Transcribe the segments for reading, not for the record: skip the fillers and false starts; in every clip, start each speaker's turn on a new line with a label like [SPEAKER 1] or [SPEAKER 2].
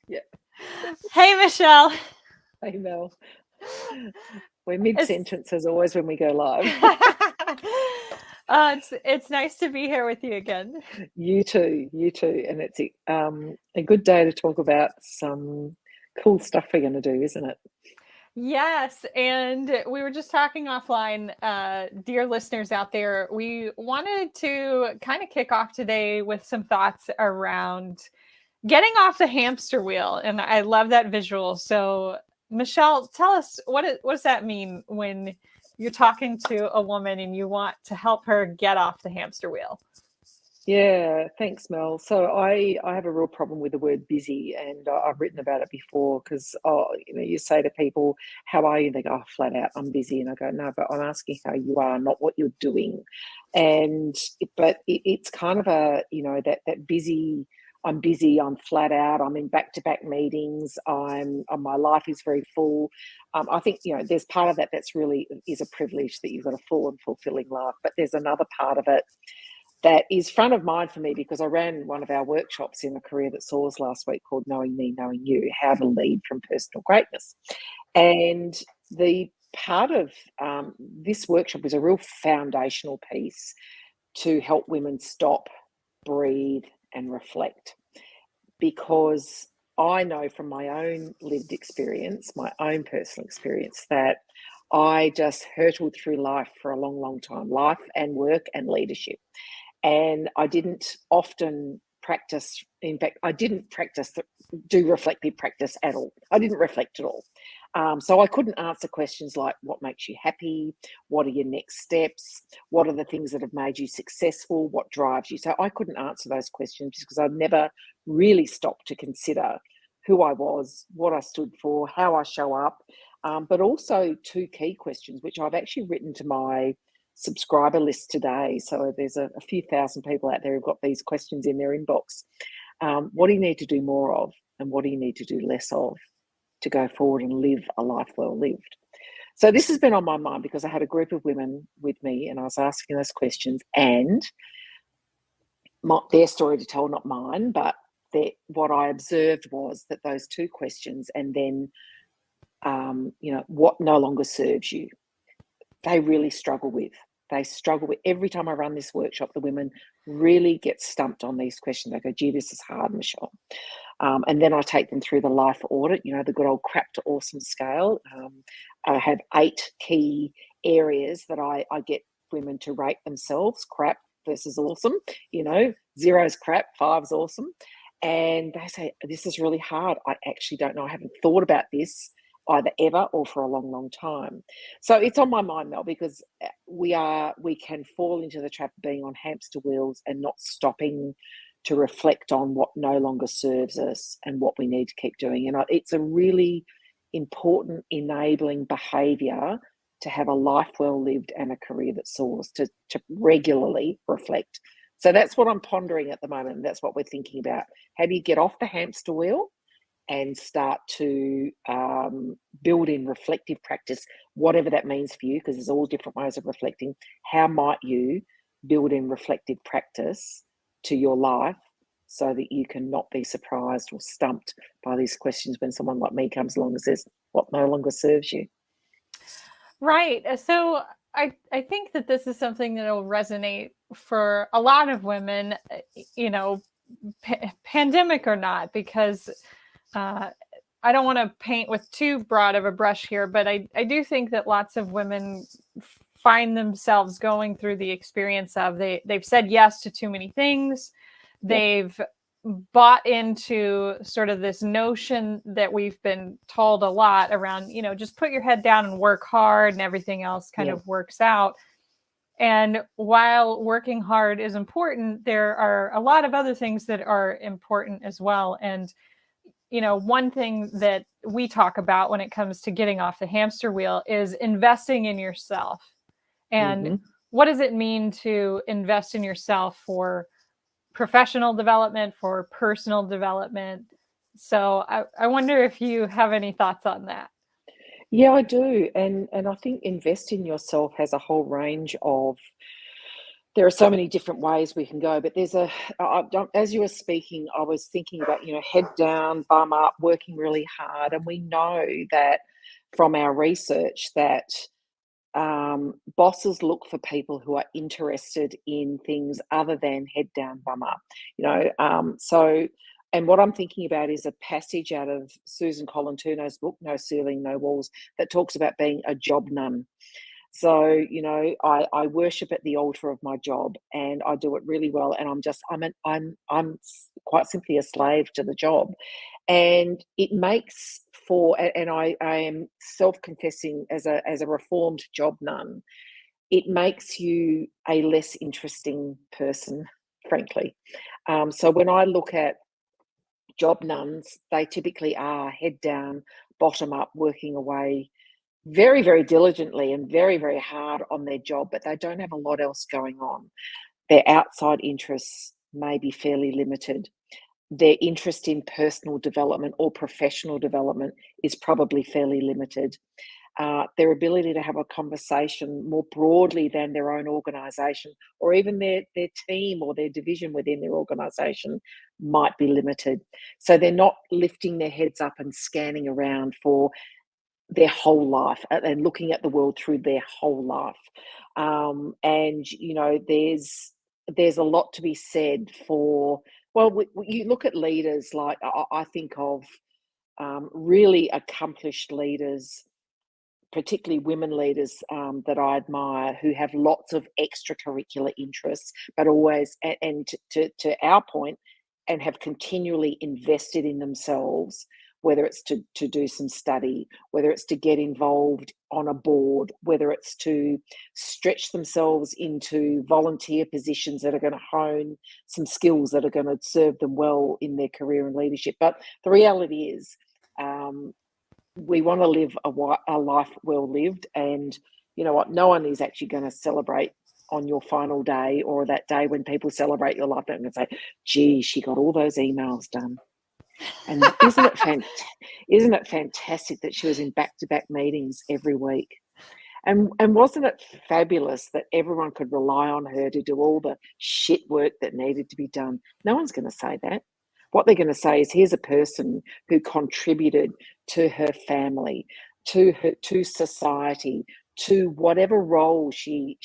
[SPEAKER 1] Yeah.
[SPEAKER 2] Hey, Michelle.
[SPEAKER 1] Hey, Mel. We're
[SPEAKER 2] It's
[SPEAKER 1] mid-sentence as always when we go live.
[SPEAKER 2] it's nice to be here with you again.
[SPEAKER 1] You too, you too. And it's a good day to talk about some cool stuff we're going to do, isn't it?
[SPEAKER 2] Yes, and we were just talking offline, dear listeners out there. We wanted to kind of kick off today with some thoughts around getting off the hamster wheel, and I love that visual. So, Michelle, tell us what does that mean when you're talking to a woman and you want to help her get off the hamster wheel?
[SPEAKER 1] Yeah, thanks, Mel. So I have a real problem with the word busy, and I've written about it before because you say to people, "How are you?" They go, "Oh, flat out, I'm busy," and I go, "No, but I'm asking how you are, not what you're doing." It's kind of that busy. I'm busy. I'm flat out. I'm in back-to-back meetings. My life is very full. I think there's part of that that's really is a privilege that you've got a full and fulfilling life, but there's another part of it that is front of mind for me because I ran one of our workshops in a Career That Soars last week called Knowing Me, Knowing You, How to Lead from Personal Greatness. And the part of this workshop is a real foundational piece to help women stop, breathe, and reflect. Because I know from my own lived experience, my own personal experience, that I just hurtled through life for a long, long time, life and work and leadership, and I didn't often practice. In fact, I didn't do reflective practice at all. I didn't reflect at all. So I couldn't answer questions like what makes you happy, what are your next steps, what are the things that have made you successful, what drives you. So I couldn't answer those questions because I'd never really stopped to consider who I was, what I stood for, how I show up, but also two key questions, which I've actually written to my subscriber list today. So there's a few thousand people out there who've got these questions in their inbox. What do you need to do more of? And what do you need to do less of to go forward and live a life well lived? So this has been on my mind because I had a group of women with me and I was asking those questions, and their story to tell, not mine, but what I observed was that those two questions, and then what no longer serves you, they really struggle with. They struggle with every time I run this workshop, the women really get stumped on these questions. They go, "Gee, this is hard, Michelle." And then I take them through the life audit, the good old crap to awesome scale. I have 8 key areas that I get women to rate themselves: crap versus awesome. 0's crap, 5's awesome. And they say, "This is really hard. I actually don't know. I haven't thought about this either ever or for a long, long time." So it's on my mind, Mel, because we can fall into the trap of being on hamster wheels and not stopping to reflect on what no longer serves us and what we need to keep doing. And it's a really important enabling behavior to have a life well lived and a career that soars, to regularly reflect. So that's what I'm pondering at the moment. That's what we're thinking about. How do you get off the hamster wheel and start to build in reflective practice, whatever that means for you, because there's all different ways of reflecting. How might you build in reflective practice to your life so that you can not be surprised or stumped by these questions when someone like me comes along and says, "What no longer serves you?"
[SPEAKER 2] Right. So I think that this is something that will resonate for a lot of women, you know, pandemic or not, because uh, I don't want to paint with too broad of a brush here, but I do think that lots of women find themselves going through the experience of they've said yes to too many things.
[SPEAKER 1] Yep.
[SPEAKER 2] They've bought into sort of this notion that we've been told a lot around, just put your head down and work hard and everything else kind
[SPEAKER 1] Yeah.
[SPEAKER 2] of works out. And while working hard is important, there are a lot of other things that are important as well. And one thing that we talk about when it comes to getting off the hamster wheel is investing in yourself. And
[SPEAKER 1] Mm-hmm.
[SPEAKER 2] what does it mean to invest in yourself for professional development, for personal development? So I wonder if you have any thoughts on that.
[SPEAKER 1] Yeah, I do. And I think invest in yourself has a whole range of There are so many different ways we can go, but as you were speaking, I was thinking about, head down, bum up, working really hard. And we know that from our research that bosses look for people who are interested in things other than head down, bum up, and what I'm thinking about is a passage out of Susan Colantuno's book, No Ceiling, No Walls, that talks about being a job nun. So, I worship at the altar of my job, and I do it really well. And I'm quite simply a slave to the job, and it makes for. And I am self-confessing as a reformed job nun. It makes you a less interesting person, frankly. So when I look at job nuns, they typically are head down, bottom up, working away very, very diligently and very, very hard on their job, but they don't have a lot else going on. Their outside interests may be fairly limited. Their interest in personal development or professional development is probably fairly limited. Their ability to have a conversation more broadly than their own organisation or even their team or their division within their organisation might be limited. So they're not lifting their heads up and scanning around for their whole life and looking at the world through their whole life. And there's a lot to be said for, well, you look at leaders like I think of really accomplished leaders, particularly women leaders that I admire, who have lots of extracurricular interests, but always, and to our point, and have continually invested in themselves, whether it's to do some study, whether it's to get involved on a board, whether it's to stretch themselves into volunteer positions that are going to hone some skills that are going to serve them well in their career and leadership. But the reality is, we want to live a life well lived, and you know what? No one is actually going to celebrate on your final day or that day when people celebrate your life. They're going to say, "Gee, she got all those emails done." And isn't it fantastic that she was in back-to-back meetings every week? And wasn't it fabulous that everyone could rely on her to do all the shit work that needed to be done? No one's going to say that. What they're going to say is, here's a person who contributed to her family, to society, to whatever role she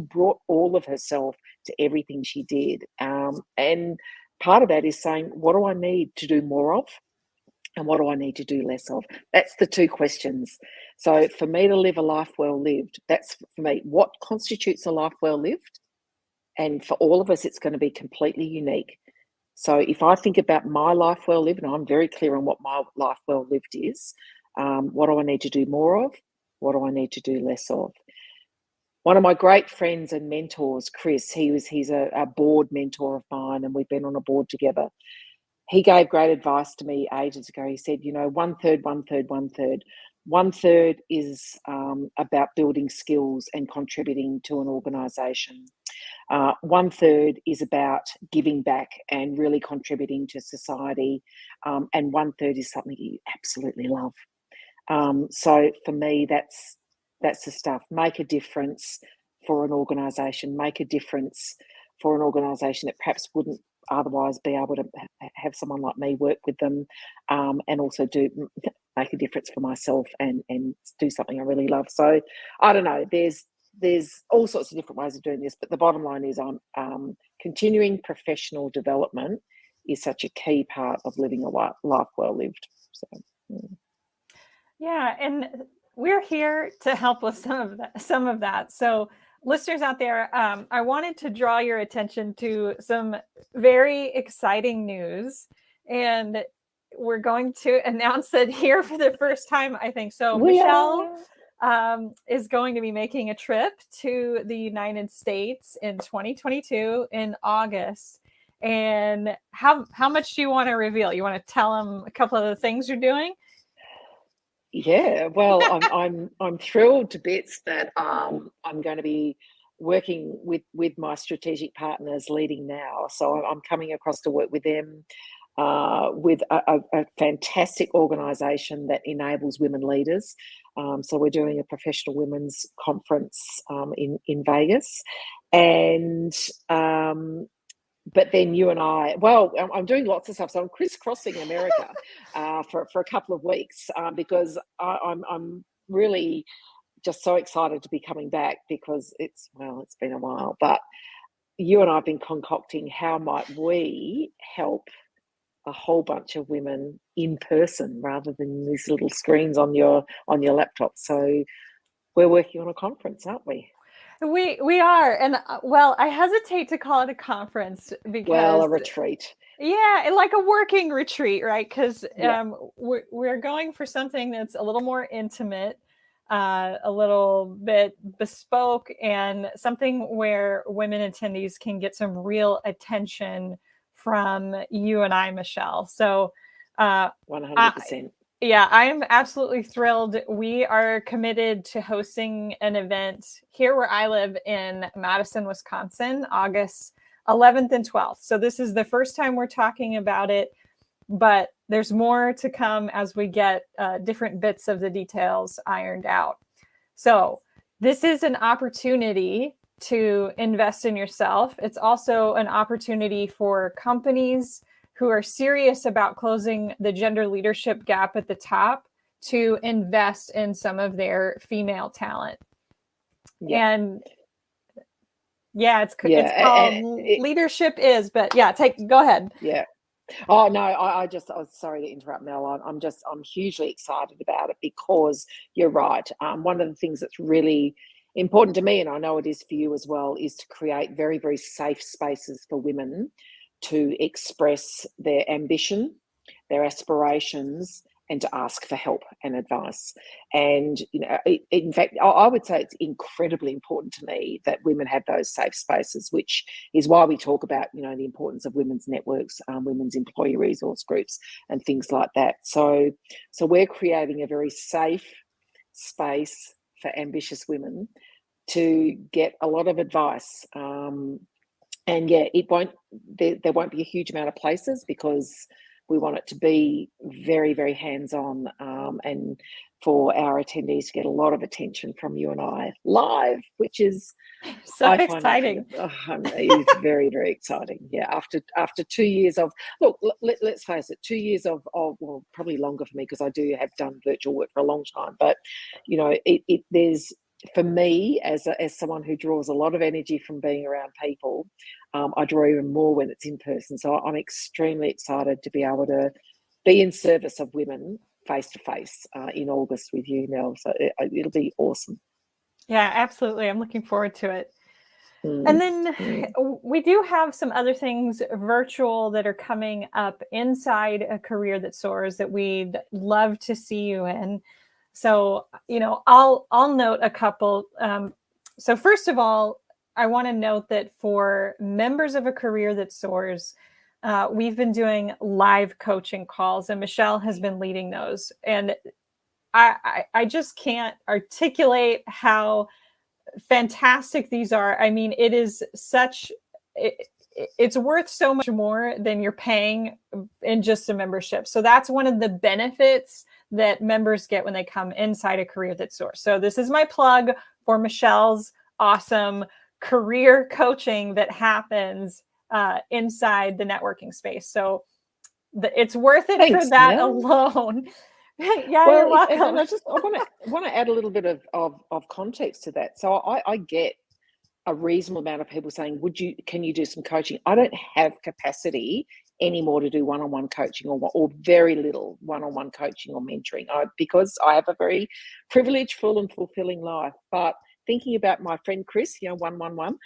[SPEAKER 1] brought all of herself to everything she did. And part of that is saying, what do I need to do more of? And what do I need to do less of? That's the two questions. So for me to live a life well lived, that's for me, what constitutes a life well lived? And for all of us, it's going to be completely unique. So if I think about my life well lived, and I'm very clear on what my life well lived is, what do I need to do more of? What do I need to do less of? One of my great friends and mentors, Chris, he's a board mentor of mine, and we've been on a board together. He gave great advice to me ages ago. He said, one third, one third, one third. One third is about building skills and contributing to an organisation. One third is about giving back and really contributing to society. And one third is something you absolutely love. So for me, that's the stuff. Make a difference for an organisation. Make a difference for an organisation that perhaps wouldn't otherwise be able to have someone like me work with them, and also make a difference for myself and do something I really love. So I don't know. There's all sorts of different ways of doing this, but the bottom line is, continuing professional development is such a key part of living a life well lived. So.
[SPEAKER 2] Yeah, and we're here to help with some of that. So listeners out there, I wanted to draw your attention to some very exciting news, and we're going to announce it here for the first time, I think. So Michelle is going to be making a trip to the United States in 2022 in August. And how much do you want to reveal? You want to tell them a couple of the things you're doing?
[SPEAKER 1] Yeah, well, I'm thrilled to bits that I'm going to be working with my strategic partners Leading Now. So I'm coming across to work with them. with a fantastic organisation that enables women leaders. So we're doing a professional women's conference in Vegas, and but then you and I, well, I'm doing lots of stuff. So I'm crisscrossing America for a couple of weeks because I'm really just so excited to be coming back because it's been a while. But you and I have been concocting how might we help a whole bunch of women in person rather than these little screens on your laptop. So we're working on a conference, aren't we?
[SPEAKER 2] We are, and well, I hesitate to call it a conference because
[SPEAKER 1] a retreat.
[SPEAKER 2] Yeah, like a working retreat, right? Because
[SPEAKER 1] Yeah.
[SPEAKER 2] we're going for something that's a little more intimate, a little bit bespoke, and something where women attendees can get some real attention from you and I, Michelle. So,
[SPEAKER 1] 100%.
[SPEAKER 2] Yeah, I'm absolutely thrilled. We are committed to hosting an event here where I live in Madison, Wisconsin, August 11th and 12th. So this is the first time we're talking about it, but there's more to come as we get different bits of the details ironed out. So this is an opportunity to invest in yourself. It's also an opportunity for companies who are serious about closing the gender leadership gap at the top to invest in some of their female talent.
[SPEAKER 1] Yeah.
[SPEAKER 2] And it's called Leadership Is, but go ahead.
[SPEAKER 1] Yeah. Oh no, I was sorry to interrupt, Mel. I'm hugely excited about it because you're right. One of the things that's really important to me, and I know it is for you as well, is to create very, very safe spaces for women to express their ambition, their aspirations, and to ask for help and advice. And, in fact, I would say it's incredibly important to me that women have those safe spaces, which is why we talk about, the importance of women's networks, women's employee resource groups and things like that. So we're creating a very safe space for ambitious women to get a lot of advice. And there won't be a huge amount of places because we want it to be very, very hands-on, and for our attendees to get a lot of attention from you and I live, which is
[SPEAKER 2] so exciting.
[SPEAKER 1] It's very, very exciting. Yeah, after 2 years of let's face it, 2 years of well, probably longer for me because I do have done virtual work for a long time, but there's, for me, as someone who draws a lot of energy from being around people, I draw even more when it's in person. So I'm extremely excited to be able to be in service of women face to face in August with you, Mel. So it'll be awesome.
[SPEAKER 2] Yeah, absolutely. I'm looking forward to it. And then we do have some other things virtual that are coming up inside A Career That Soars that we'd love to see you in. So, I'll note a couple. So first of all, I want to note that for members of A Career That Soars, we've been doing live coaching calls, and Michelle has been leading those. And I just can't articulate how fantastic these are. I mean, it is it's worth so much more than you're paying in just a membership. So that's one of the benefits that members get when they come inside A Career That Soars. So this is my plug for Michelle's awesome career coaching that happens inside the networking space. So it's worth it. Thanks, for that, Mel. Alone. Yeah, well, you're welcome.
[SPEAKER 1] And I want to add a little bit of context to that. So I get a reasonable amount of people saying, can you do some coaching? I don't have capacity anymore to do one-on-one coaching or very little one-on-one coaching or mentoring because I have a very privileged, full and fulfilling life. But thinking about my friend Chris, 111,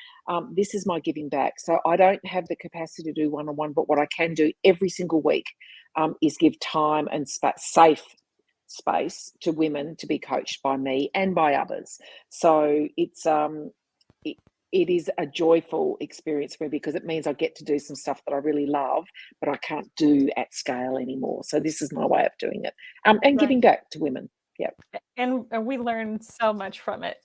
[SPEAKER 1] this is my giving back. So I don't have the capacity to do one-on-one, but what I can do every single week is give time and safe space to women to be coached by me and by others. So it's it is a joyful experience for me because it means I get to do some stuff that I really love, but I can't do at scale anymore. So this is my way of doing it, and giving back to women. Yeah,
[SPEAKER 2] and we learned so much from it.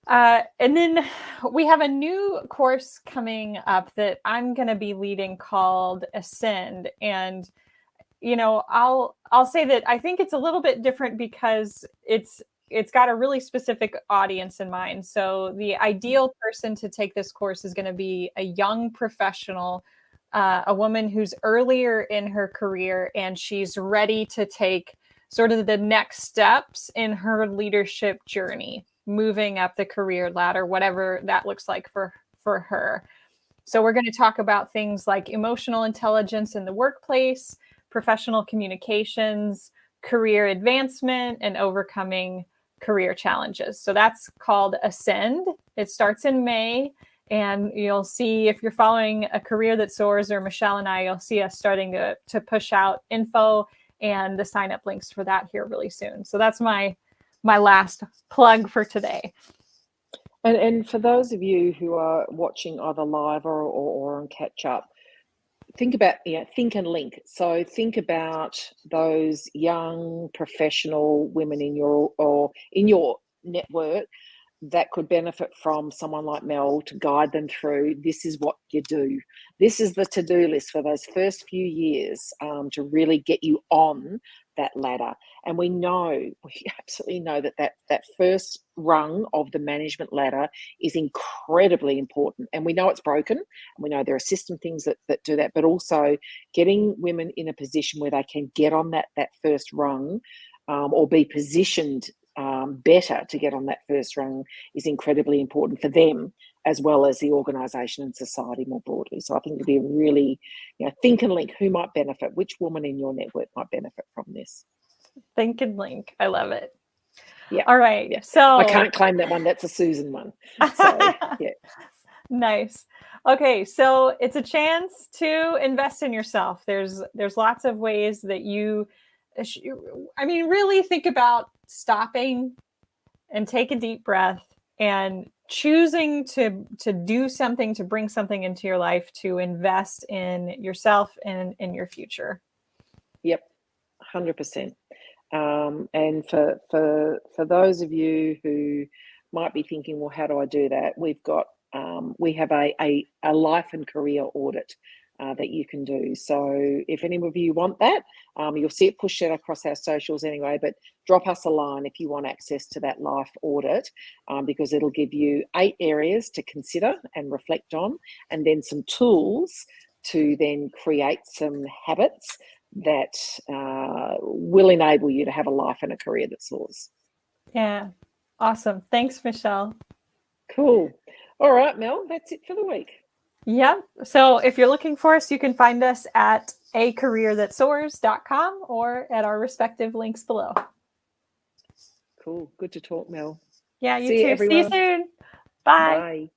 [SPEAKER 2] And then we have a new course coming up that I'm going to be leading called Ascend. And I'll say that I think it's a little bit different because it's got a really specific audience in mind. So the ideal person to take this course is going to be a young professional, a woman who's earlier in her career and she's ready to take sort of the next steps in her leadership journey, moving up the career ladder, whatever that looks like for her. So we're going to talk about things like emotional intelligence in the workplace, professional communications, career advancement, and overcoming career challenges. So that's called Ascend. It starts in May. And you'll see if you're following A Career That Soars or Michelle and I, you'll see us starting to push out info and the sign up links for that here really soon. So that's my last plug for today.
[SPEAKER 1] And for those of you who are watching either live or on catch up, think about, think and link. So think about those young professional women in your network that could benefit from someone like Mel to guide them through. This is what you do. This is the to-do list for those first few years, to really get you on that ladder. And we absolutely know that first rung of the management ladder is incredibly important. And we know it's broken. And we know there are system things that do that, but also getting women in a position where they can get on that first rung, or be positioned better to get on that first rung, is incredibly important for them as well as the organisation and society more broadly. So I think it'd be a really, think and link. Who might benefit? Which woman in your network might benefit from this?
[SPEAKER 2] Think and link. I love it.
[SPEAKER 1] Yeah.
[SPEAKER 2] All right.
[SPEAKER 1] Yeah.
[SPEAKER 2] So
[SPEAKER 1] I can't claim that one. That's a Susan one. So yeah.
[SPEAKER 2] Nice. Okay, so it's a chance to invest in yourself. There's lots of ways that really think about stopping and take a deep breath and choosing to do something, to bring something into your life, to invest in yourself and in your future.
[SPEAKER 1] Yep, 100%. And for those of you who might be thinking, well, how do I do that? We have a life and career audit that you can do. So if any of you want that, you'll see it pushed out across our socials anyway, but drop us a line if you want access to that life audit, because it'll give you 8 areas to consider and reflect on, and then some tools to then create some habits that will enable you to have a life and a career that soars.
[SPEAKER 2] Yeah. Awesome. Thanks, Michelle.
[SPEAKER 1] Cool. All right, Mel, that's it for the week.
[SPEAKER 2] Yep. So if you're looking for us, you can find us at acareerthatsoars.com or at our respective links below.
[SPEAKER 1] Cool. Good to talk, Mel.
[SPEAKER 2] Yeah, you
[SPEAKER 1] See
[SPEAKER 2] too.
[SPEAKER 1] you, everyone.
[SPEAKER 2] See you soon. Bye.
[SPEAKER 1] Bye.